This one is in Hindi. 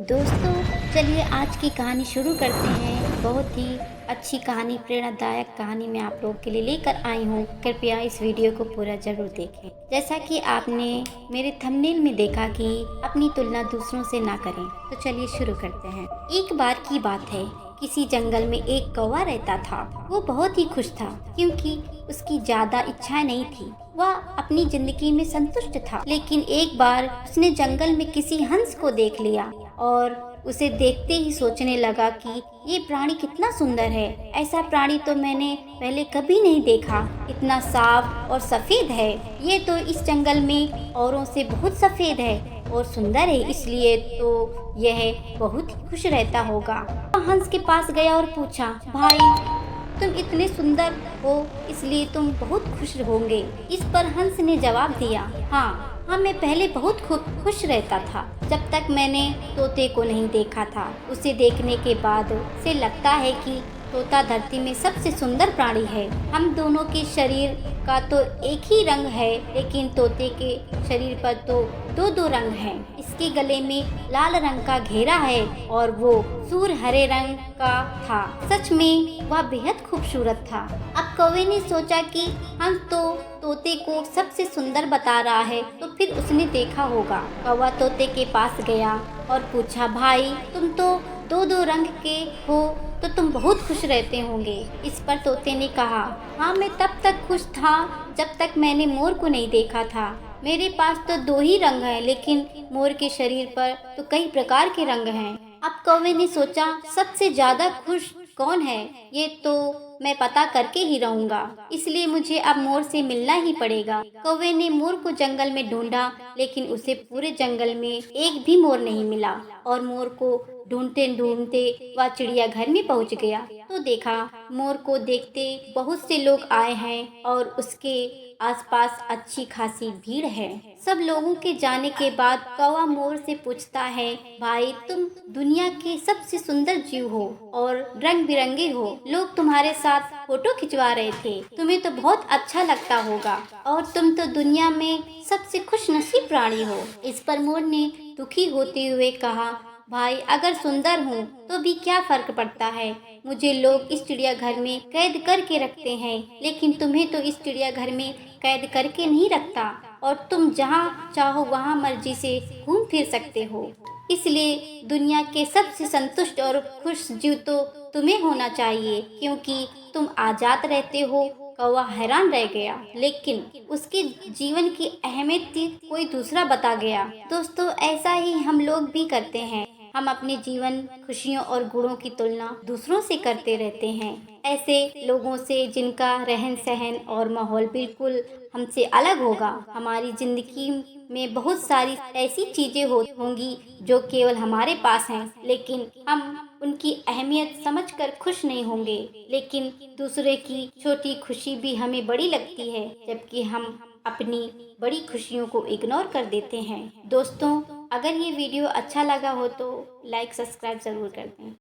दोस्तों, चलिए आज की कहानी शुरू करते हैं। बहुत ही अच्छी कहानी, प्रेरणादायक कहानी मैं आप लोगों के लिए लेकर आई हूँ। कृपया इस वीडियो को पूरा जरूर देखें। जैसा कि आपने मेरे थंबनेल में देखा कि अपनी तुलना दूसरों से ना करें, तो चलिए शुरू करते हैं। एक बार की बात है, किसी जंगल में एक कौवा रहता था। वो बहुत ही खुश था क्योंकि उसकी ज्यादा इच्छाएं नहीं थी। वह अपनी जिंदगी में संतुष्ट था। लेकिन एक बार उसने जंगल में किसी हंस को देख लिया और उसे देखते ही सोचने लगा कि ये प्राणी कितना सुंदर है। ऐसा प्राणी तो मैंने पहले कभी नहीं देखा। इतना साफ और सफेद है। ये तो इस जंगल में औरों से बहुत सफेद है और सुंदर है, इसलिए तो यह बहुत ही खुश रहता होगा। वह हंस के पास गया और पूछा, भाई तुम इतने सुंदर हो इसलिए तुम बहुत खुश होंगे। इस पर हंस ने जवाब दिया, हाँ, मैं पहले बहुत खुश रहता था जब तक मैंने तोते को नहीं देखा था। उसे देखने के बाद से लगता है कि तोता धरती में सबसे सुंदर प्राणी है। हम दोनों के शरीर का तो एक ही रंग है, लेकिन तोते के शरीर पर तो दो दो रंग हैं। इसके गले में लाल रंग का घेरा है और वो सूर हरे रंग का था। सच में वह बेहद खूबसूरत था। अब कौवे ने सोचा कि हम तो तोते को सबसे सुंदर बता रहा है, तो फिर उसने देखा होगा। कौवा तोते के पास गया और पूछा, भाई तुम तो दो दो रंग के हो तो तुम बहुत खुश रहते होंगे। इस पर तोते ने कहा, हाँ, मैं तब तक खुश था जब तक मैंने मोर को नहीं देखा था। मेरे पास तो दो ही रंग हैं, लेकिन मोर के शरीर पर तो कई प्रकार के रंग हैं। अब कौवे ने सोचा, सबसे ज्यादा खुश कौन है ये तो मैं पता करके ही रहूंगा, इसलिए मुझे अब मोर से मिलना ही पड़ेगा। कौवे ने मोर को जंगल में ढूंढा, लेकिन उसे पूरे जंगल में एक भी मोर नहीं मिला और मोर को ढूंढते ढूंढते वह चिड़ियाघर में पहुंच गया। तो देखा, मोर को देखते बहुत से लोग आए हैं और उसके आसपास अच्छी खासी भीड़ है। सब लोगों के जाने के बाद कौवा मोर से पूछता है, भाई तुम दुनिया के सबसे सुंदर जीव हो और रंग बिरंगे हो। लोग तुम्हारे साथ फोटो खिंचवा रहे थे, तुम्हें तो बहुत अच्छा लगता होगा और तुम तो दुनिया में सबसे खुशनसीब प्राणी हो। इस पर मोर ने दुखी होते हुए कहा, भाई अगर सुंदर हूँ तो भी क्या फर्क पड़ता है। मुझे लोग इस चिड़ियाघर में कैद करके रखते हैं, लेकिन तुम्हें तो इस चिड़ियाघर में कैद करके नहीं रखता और तुम जहाँ चाहो वहाँ मर्जी से घूम फिर सकते हो। इसलिए दुनिया के सबसे संतुष्ट और खुश जीव तो तुम्हें होना चाहिए, क्योंकि तुम आजाद रहते हो। कौवा हैरान रह गया, लेकिन उसके जीवन की अहमियत कोई दूसरा बता गया। दोस्तों, ऐसा ही हम लोग भी करते हैं। हम अपने जीवन, खुशियों और गुणों की तुलना दूसरों से करते रहते हैं। ऐसे लोगों से जिनका रहन सहन और माहौल बिल्कुल हमसे अलग होगा। हमारी जिंदगी में बहुत सारी ऐसी चीजें होंगी जो केवल हमारे पास हैं, लेकिन हम उनकी अहमियत समझकर खुश नहीं होंगे। लेकिन दूसरे की छोटी खुशी भी हमें बड़ी लगती है, जबकि हम अपनी बड़ी खुशियों को इग्नोर कर देते हैं। दोस्तों, अगर ये वीडियो अच्छा लगा हो तो लाइक सब्सक्राइब जरूर कर दें।